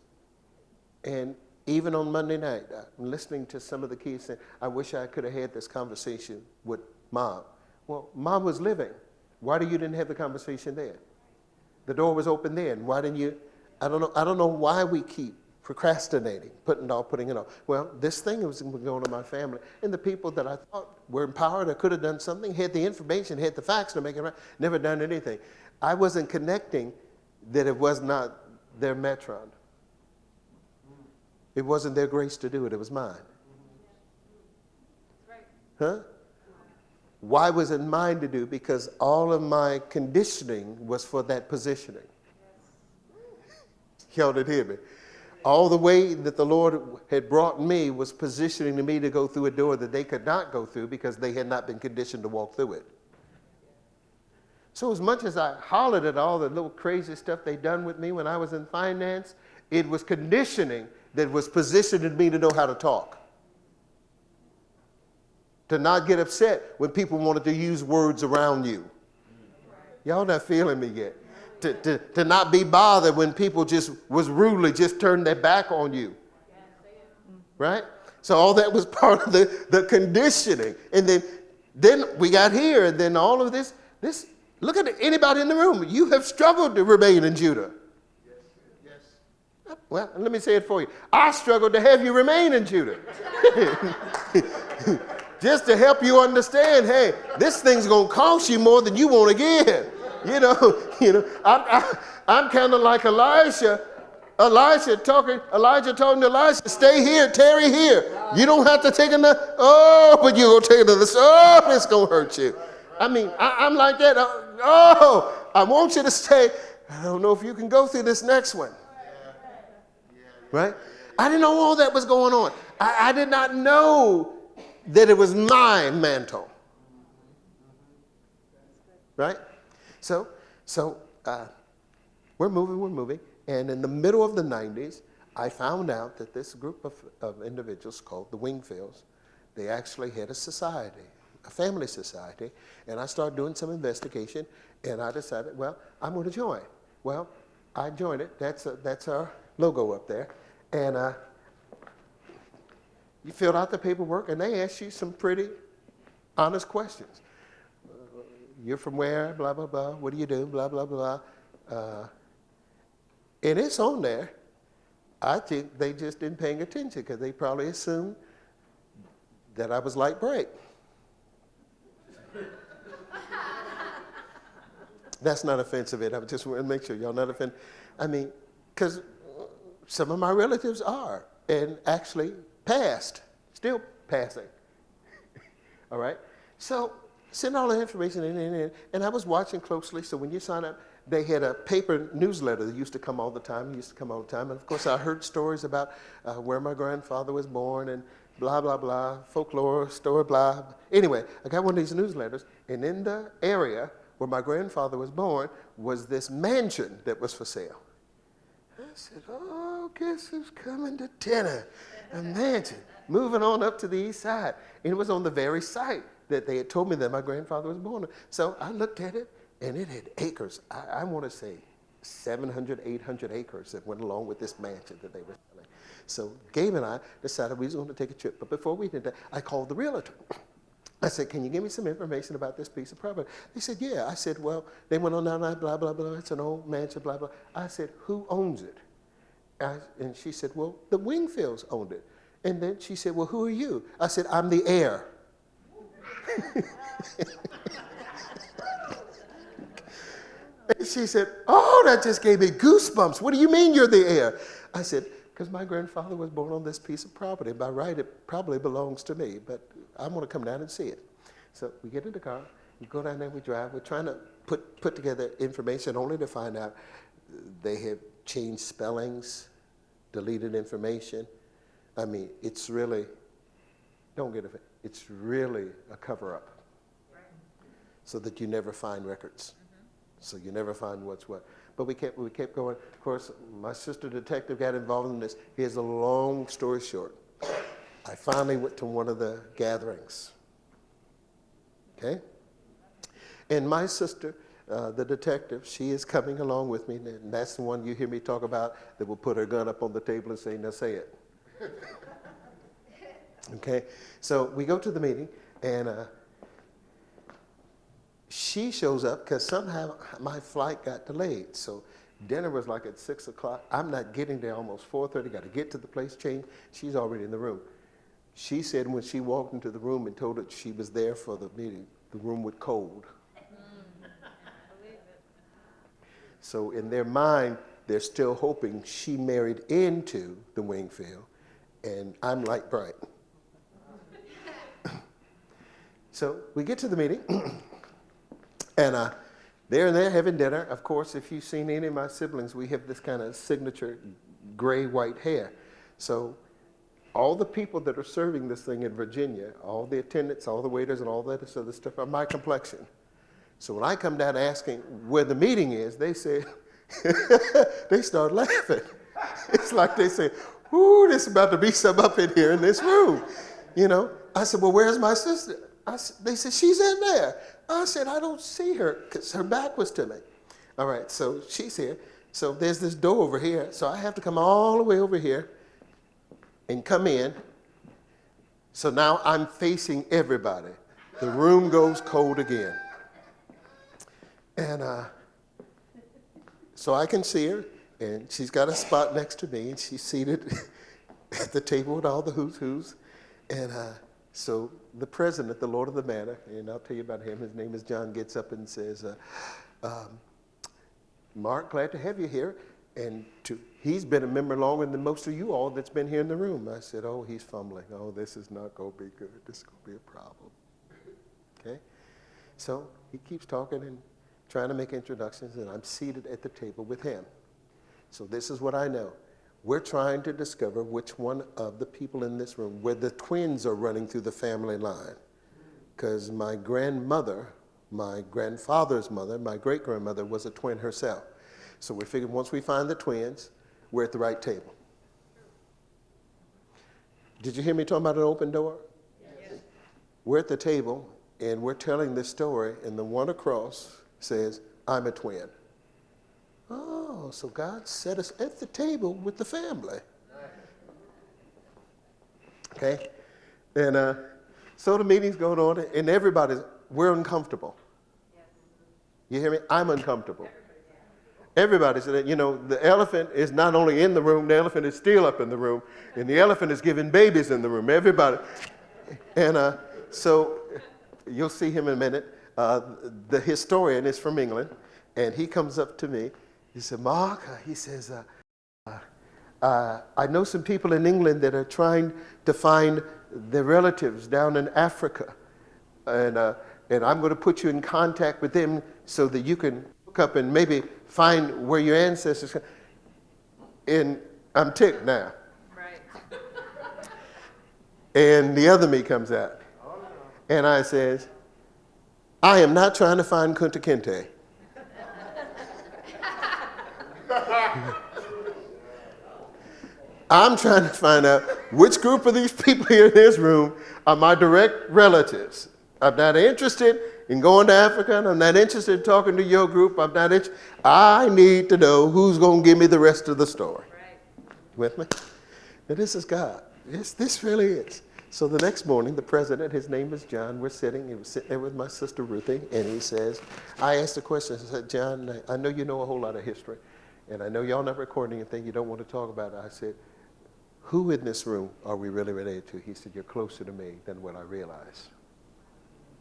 And even on Monday night, I'm listening to some of the kids saying, I wish I could have had this conversation with Mom. Well, Mom was living. Why you didn't have the conversation then? The door was open then. Why didn't you? I don't know why we keep procrastinating, putting it off. Well, this thing was going on in my family, and the people that I thought were empowered or could have done something, had the information, had the facts to make it right, never done anything. I wasn't connecting that it was not their metron. It wasn't their grace to do it, it was mine. Huh? Why was it mine to do? Because all of my conditioning was for that positioning. Y'all didn't hear me. All the way that the Lord had brought me was positioning me to go through a door that they could not go through because they had not been conditioned to walk through it. So as much as I hollered at all the little crazy stuff they done with me when I was in finance, it was conditioning that was positioning me to know how to talk. To not get upset when people wanted to use words around you. Y'all not feeling me yet. To not be bothered when people just was rudely just turned their back on you. Right? So all that was part of the conditioning. And then we got here, and then all of this, look at anybody in the room. You have struggled to remain in Judah. Yes. Well, let me say it for you. I struggled to have you remain in Judah. Just to help you understand, hey, this thing's going to cost you more than you want to give. I'm kind of like Elisha. Elijah talking to Elisha, stay here, tarry here. You don't have to take another, oh, but you're going to take another, oh, it's going to hurt you. I mean, I'm like that. Oh, I want you to say, I don't know if you can go through this next one. Right? I didn't know all that was going on. I did not know that it was my mantle. Right? So we're moving. And in the middle of the 90s, I found out that this group of individuals called the Wingfields, they actually had a society, a family society. And I started doing some investigation, and I decided, well, I'm going to join. Well, I joined it. That's our logo up there. And you filled out the paperwork, and they asked you some pretty honest questions. You're from where? Blah, blah, blah. What do you do? Blah, blah, blah. And it's on there. I think they just didn't pay attention because they probably assumed that I was light bright. That's not offensive. I just want to make sure y'all not offended. I mean, because some of my relatives are, and actually passed, still passing. All right? So send all the information in, and I was watching closely. So when you sign up, they had a paper newsletter that used to come all the time. And of course, I heard stories about where my grandfather was born and blah, blah, blah, folklore, story, blah. Anyway, I got one of these newsletters, and in the area where my grandfather was born was this mansion that was for sale. I said, oh, guess who's coming to dinner? A mansion. Moving on up to the east side. And it was on the very site that they had told me that my grandfather was born. So I looked at it, and it had acres. I want to say 700, 800 acres that went along with this mansion that they were selling. So Gabe and I decided we was going to take a trip. But before we did that, I called the realtor. I said, can you give me some information about this piece of property? They said, yeah. I said, well, they went on down there, blah, blah, blah. It's an old mansion, blah, blah. I said, who owns it? And she said, well, the Wingfields owned it. And then she said, well, who are you? I said, I'm the heir. And she said, oh, that just gave me goosebumps. What do you mean you're the heir? I said, because my grandfather was born on this piece of property. By right, it probably belongs to me, but I want to come down and see it. So we get in the car, we go down there, we drive. We're trying to put together information only to find out they have changed spellings, deleted information. I mean, it's really, don't get it, it's really a cover-up so that you never find records. So you never find what's what. But we kept going. Of course, my sister detective got involved in this. Here's a long story short. I finally went to one of the gatherings. Okay? And my sister, the detective, she is coming along with me. And that's the one you hear me talk about that will put her gun up on the table and say, now say it. Okay? So we go to the meeting, and she shows up because somehow my flight got delayed. So dinner was like at 6 o'clock. I'm not getting there almost 4:30. Got to get to the place, change. She's already in the room. She said when she walked into the room and told her she was there for the meeting, the room was cold. So in their mind, they're still hoping she married into the Wingfield, and I'm light bright. So we get to the meeting. And they're in there having dinner. Of course, if you've seen any of my siblings, we have this kind of signature gray-white hair. So all the people that are serving this thing in Virginia, all the attendants, all the waiters, and all that other stuff are my complexion. So when I come down asking where the meeting is, they say, they start laughing. It's like they say, ooh, there's about to be some up in here in this room. You know? I said, well, where's my sister? They said, she's in there. I said, I don't see her because her back was to me. All right, so she's here. So there's this door over here. So I have to come all the way over here and come in. So now I'm facing everybody. The room goes cold again. And so I can see her, and she's got a spot next to me, and she's seated at the table with all the who's who's. And so the president, the Lord of the Manor, and I'll tell you about him, his name is John, gets up and says, Mark, glad to have you here. He's been a member longer than most of you all that's been here in the room. I said, oh, he's fumbling. Oh, this is not going to be good. This is going to be a problem. Okay? So he keeps talking and trying to make introductions, and I'm seated at the table with him. So this is what I know. We're trying to discover which one of the people in this room, where the twins are running through the family line. Because my grandmother, my grandfather's mother, my great-grandmother was a twin herself. So we figured once we find the twins, we're at the right table. Did you hear me talking about an open door? Yes. We're at the table, and we're telling this story, and the one across says, I'm a twin. Oh, so God set us at the table with the family. Okay? And so the meeting's going on, and we're uncomfortable. You hear me? I'm uncomfortable. Everybody said, the elephant is not only in the room, the elephant is still up in the room, and the elephant is giving babies in the room. Everybody. And so you'll see him in a minute. The historian is from England, and he comes up to me. He said, Mark, he says, I know some people in England that are trying to find their relatives down in Africa, and I'm going to put you in contact with them so that you can look up and maybe find where your ancestors are. And I'm ticked now. Right. And the other me comes out. And I says, I am not trying to find Kunta Kinte. I'm trying to find out which group of these people here in this room are my direct relatives. I'm not interested in going to Africa, and I'm not interested in talking to your group. I need to know who's going to give me the rest of the story. Right. With me? And this is God. This really is. So the next morning, the president, his name is John, he was sitting there with my sister Ruthie, and he says, I asked a question. I said, John, I know you know a whole lot of history, and I know y'all not recording anything you don't want to talk about it. I said, who in this room are we really related to? He said, you're closer to me than what I realize.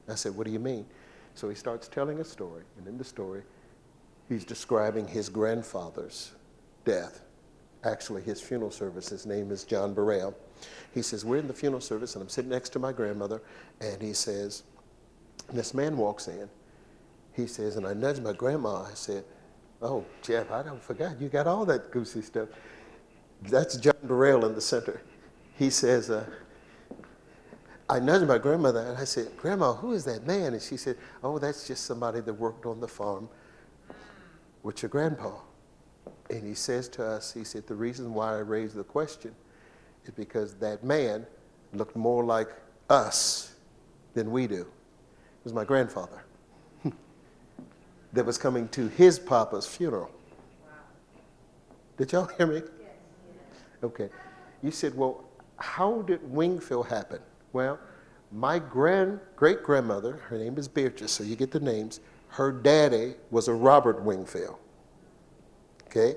I said, what do you mean? So he starts telling a story, and in the story, he's describing his grandfather's death. Actually, his funeral service. His name is John Burrell. He says, we're in the funeral service, and I'm sitting next to my grandmother, and he says, this man walks in. He says, and I nudged my grandma. I said, oh, Jeff, I don't forgot. You got all that goosey stuff. That's John Burrell in the center. He says, I nudged my grandmother, and I said, Grandma, who is that man? And she said, oh, that's just somebody that worked on the farm with your grandpa. And he says to us, he said, the reason why I raised the question is because that man looked more like us than we do. It was my grandfather that was coming to his papa's funeral. Wow. Did y'all hear me? Yes. Okay. You said, well, how did Wingfield happen? Well, my great-grandmother, her name is Beatrice, so you get the names. Her daddy was a Robert Wingfield. Okay?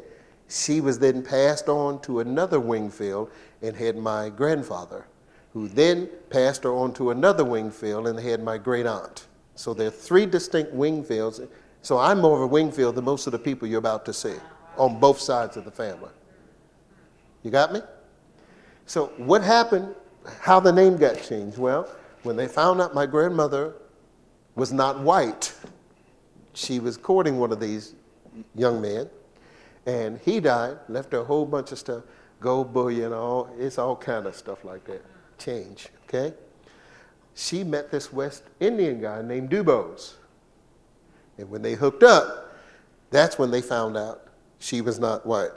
She was then passed on to another Wingfield and had my grandfather, who then passed her on to another Wingfield and had my great-aunt. So there are three distinct Wingfields. So I'm more of a Wingfield than most of the people you're about to see on both sides of the family. You got me? So what happened, how the name got changed? Well, when they found out my grandmother was not white, she was courting one of these young men, and he died, left her a whole bunch of stuff, gold bullion, it's all kind of stuff like that, change, okay? She met this West Indian guy named Bois. And when they hooked up, that's when they found out she was not white.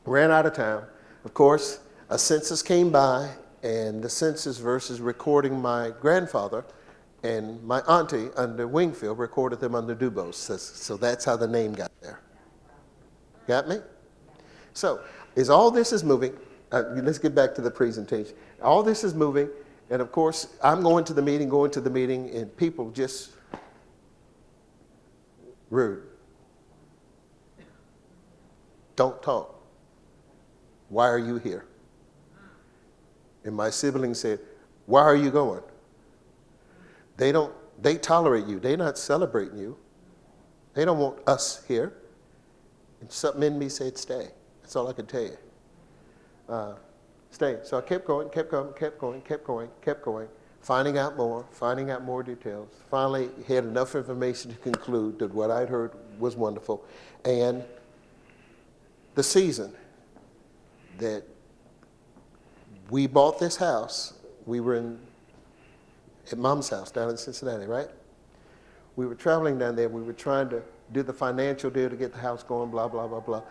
Ran out of town. Of course, a census came by, and the census versus recording my grandfather and my auntie under Wingfield recorded them under Bois. So that's how the name got there. Got me? So, as all this is moving, let's get back to the presentation. All this is moving, and of course, I'm going to the meeting, and people just rude. Don't talk. Why are you here? And my siblings said, why are you going? They tolerate you. They're not celebrating you. They don't want us here. And something in me said, stay. That's all I could tell you. Stay. So I kept going, finding out more details. Finally had enough information to conclude that what I'd heard was wonderful. And the season that we bought this house, we were at Mom's house down in Cincinnati, right? We were traveling down there. We were trying to do the financial deal to get the house going, blah, blah, blah, blah.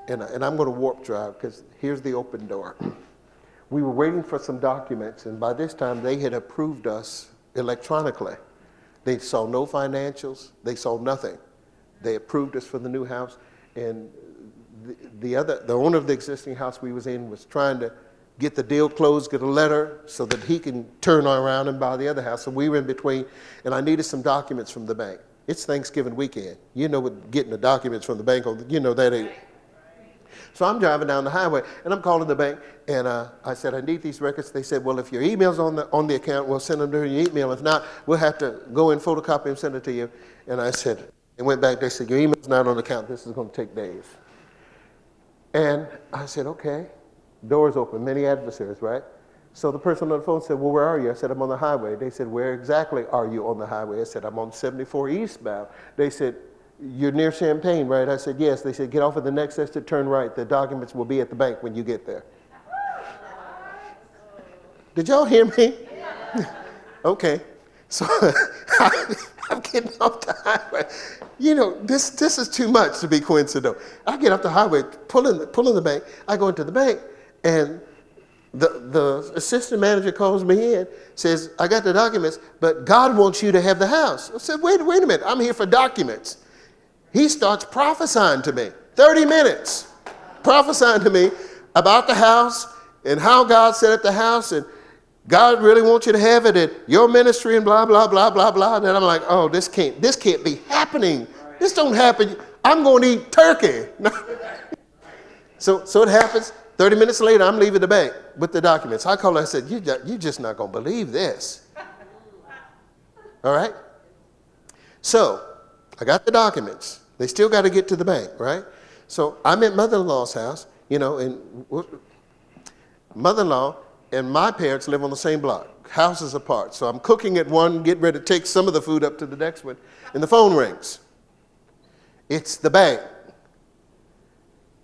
And I'm going to warp drive because here's the open door. We were waiting for some documents, and by this time they had approved us electronically. They saw no financials. They saw nothing. They approved us for the new house, and the owner of the existing house we was in was trying to get the deal closed, get a letter so that he can turn around and buy the other house. So we were in between, and I needed some documents from the bank. It's Thanksgiving weekend. You know what getting the documents from the bank, you know that ain't. So I'm driving down the highway, and I'm calling the bank, and I said, I need these records. They said, well, if your email's on the account, we'll send them to your email. If not, we'll have to go and photocopy and send it to you. And I said, and went back, they said, your email's not on the account. This is going to take days. And I said, okay. Doors open, many adversaries, right? So the person on the phone said, well, where are you? I said, I'm on the highway. They said, where exactly are you on the highway? I said, I'm on 74 eastbound. They said, you're near Champaign, right? I said, yes. They said, get off at the next exit, turn right. The documents will be at the bank when you get there. Did y'all hear me? Okay. So I'm getting off the highway. You know, this is too much to be coincidental. I get off the highway, pull in the bank. I go into the bank, and the assistant manager calls me in, says, I got the documents, but God wants you to have the house. I said, wait a minute. I'm here for documents. He starts prophesying to me, 30 minutes, prophesying to me about the house and how God set up the house, and God really wants you to have it, and your ministry, and blah, blah, blah, blah, blah. And I'm like, oh, this can't be happening. This don't happen. I'm going to eat turkey. So it happens. 30 minutes later, I'm leaving the bank with the documents. I called her, I said, you're just not going to believe this. All right? So I got the documents. They still got to get to the bank, right? So I'm at mother-in-law's house, you know, and mother-in-law and my parents live on the same block, houses apart. So I'm cooking at one, getting ready to take some of the food up to the next one, and the phone rings. It's the bank.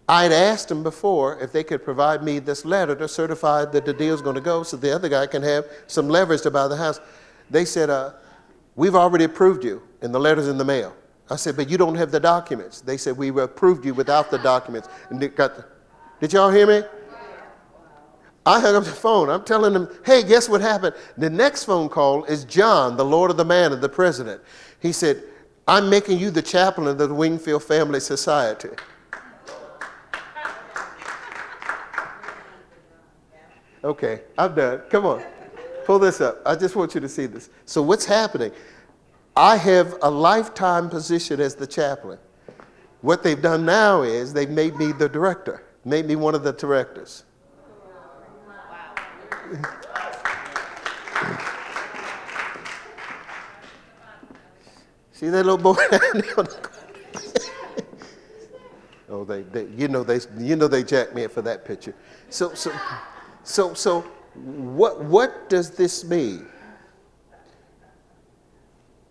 I'd asked them before if they could provide me this letter to certify that the deal's going to go so the other guy can have some leverage to buy the house. They said, we've already approved you, and the letter's in the mail. I said, but you don't have the documents. They said, we approved you without the documents. And did y'all hear me? I hung up the phone. I'm telling them, hey, guess what happened? The next phone call is John, the Lord of the Man, and the president. He said, I'm making you the chaplain of the Wingfield Family Society. Okay, I'm done. Come on. Pull this up. I just want you to see this. So what's happening? I have a lifetime position as the chaplain. What they've done now is they've made me the director, made me one of the directors. See that little boy down there on the corner? Oh, they jacked me up for that picture. So what does this mean?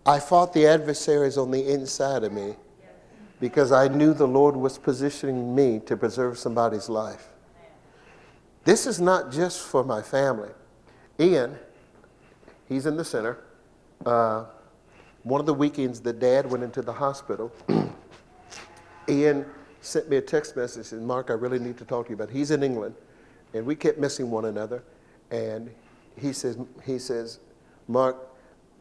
I fought the adversaries on the inside of me because I knew the Lord was positioning me to preserve somebody's life. This is not just for my family. Ian, he's in the center. One of the weekends that Dad went into the hospital, Ian sent me a text message and Mark, I really need to talk to you about it. He's in England, and we kept missing one another. And he says, Mark,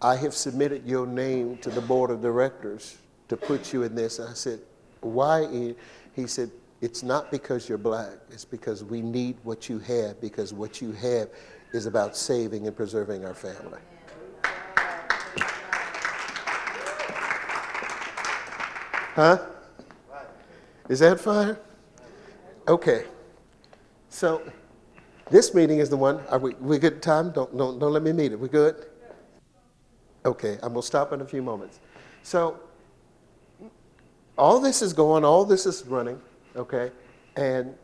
I have submitted your name to the board of directors to put you in this. I said, why, Ian? He said, it's not because you're black. It's because we need what you have, because what you have is about saving and preserving our family. Huh? Is that fire? Okay. So this meeting is the one. Are we good time? Don't let me meet it. We good? Okay. I'm going to stop in a few moments. So all this is going, all this is running, okay? And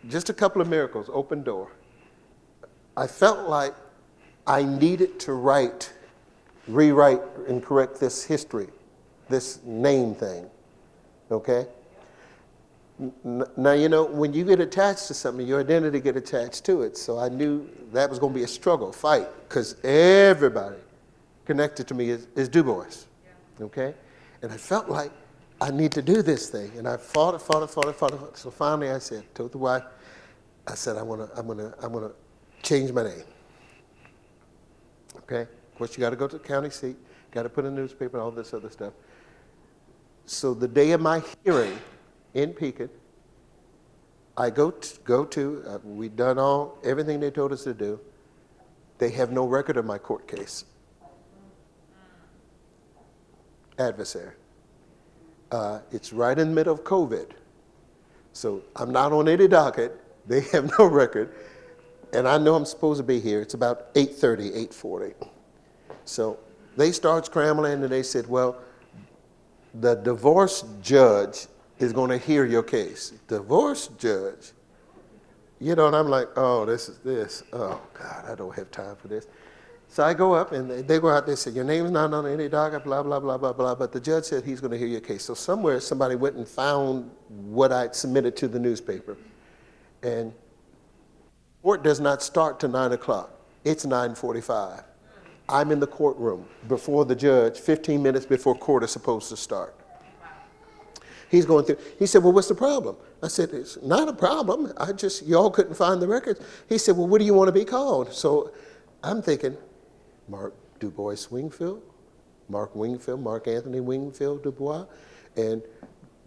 just a couple of miracles, open door. I felt like I needed to rewrite and correct this history, this name thing, okay? Now, you know, when you get attached to something, your identity get attached to it. So I knew that was going to be a struggle, fight, because everybody connected to me is Du Bois, okay? And I felt like I need to do this thing. And I fought it. So finally I said, told the wife, I said, I'm gonna change my name, okay? Of course, you got to go to the county seat, got to put in the newspaper and all this other stuff. So the day of my hearing in Pekin, I go to we've done everything they told us to do. They have no record of my court case. Adversary. It's right in the middle of COVID. So I'm not on any docket. They have no record. And I know I'm supposed to be here. It's about 8:30, 8:40. So they start scrambling and they said, well, the divorce judge is going to hear your case. Divorce judge. You know, and I'm like, oh, this is this. Oh, God, I don't have time for this. So I go up, and they go out there and say, your name's not on any docket, blah, blah, blah, blah, blah. But the judge said he's going to hear your case. So somewhere somebody went and found what I'd submitted to the newspaper. And court does not start till 9 o'clock. It's 9:45. I'm in the courtroom before the judge, 15 minutes before court is supposed to start. He's going through. He said, well, what's the problem? I said, it's not a problem. Y'all couldn't find the records. He said, well, what do you want to be called? So I'm thinking, Mark Du Bois Wingfield, Mark Anthony Wingfield-Du Bois. And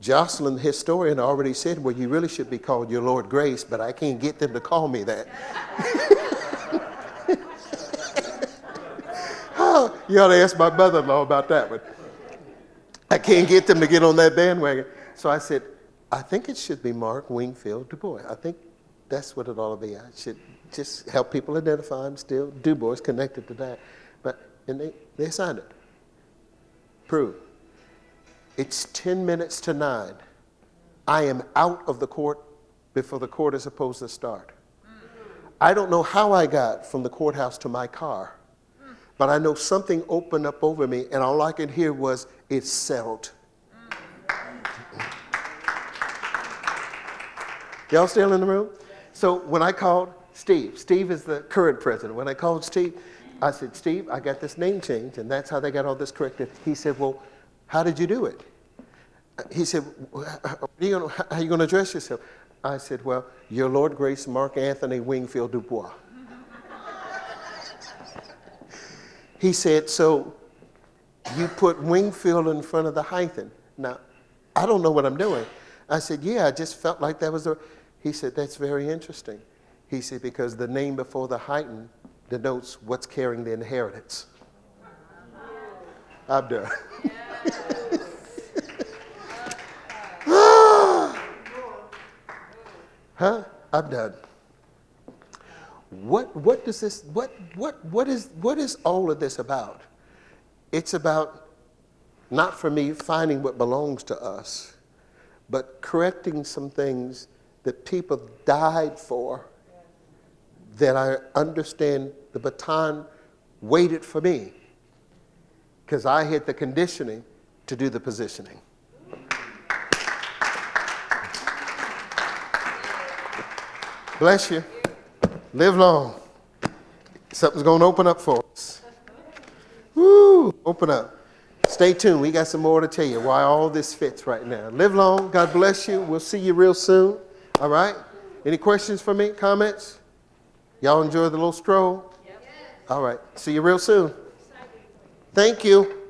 Jocelyn, the historian, already said, well, you really should be called Your Lord Grace, but I can't get them to call me that. Oh, you ought to ask my mother-in-law about that one. I can't get them to get on that bandwagon. So I said, I think it should be Mark Wingfield-Du Bois. I think that's what it ought to be. I should just help people identify him still. Du Bois connected to that. And they signed it. Approved. It's 10 minutes to 9. I am out of the court before the court is supposed to start. I don't know how I got from the courthouse to my car, but I know something opened up over me, and all I could hear was, it's settled. Y'all still in the room? So when I called Steve is the current president. When I called Steve, I said, Steve, I got this name change, and that's how they got all this corrected. He said, well, how did you do it? He said, how are you going to address yourself? I said, well, Your Lord Grace Mark Anthony Wingfield-Du Bois. He said, so you put Wingfield in front of the hyphen. Now, I don't know what I'm doing. I said, yeah, I just felt like that was the... He said, that's very interesting. He said, because the name before the hyphen denotes what's carrying the inheritance. I'm done. Huh? I'm done. What is all of this about? It's about, not for me finding what belongs to us, but correcting some things that people died for, that I understand the baton waited for me, because I had the conditioning to do the positioning. Bless you. Live long. Something's going to open up for us. Woo! Open up. Stay tuned. We got some more to tell you why all this fits right now. Live long. God bless you. We'll see you real soon. All right? Any questions for me? Comments? Y'all enjoy the little stroll? Yep. All right. See you real soon. Thank you.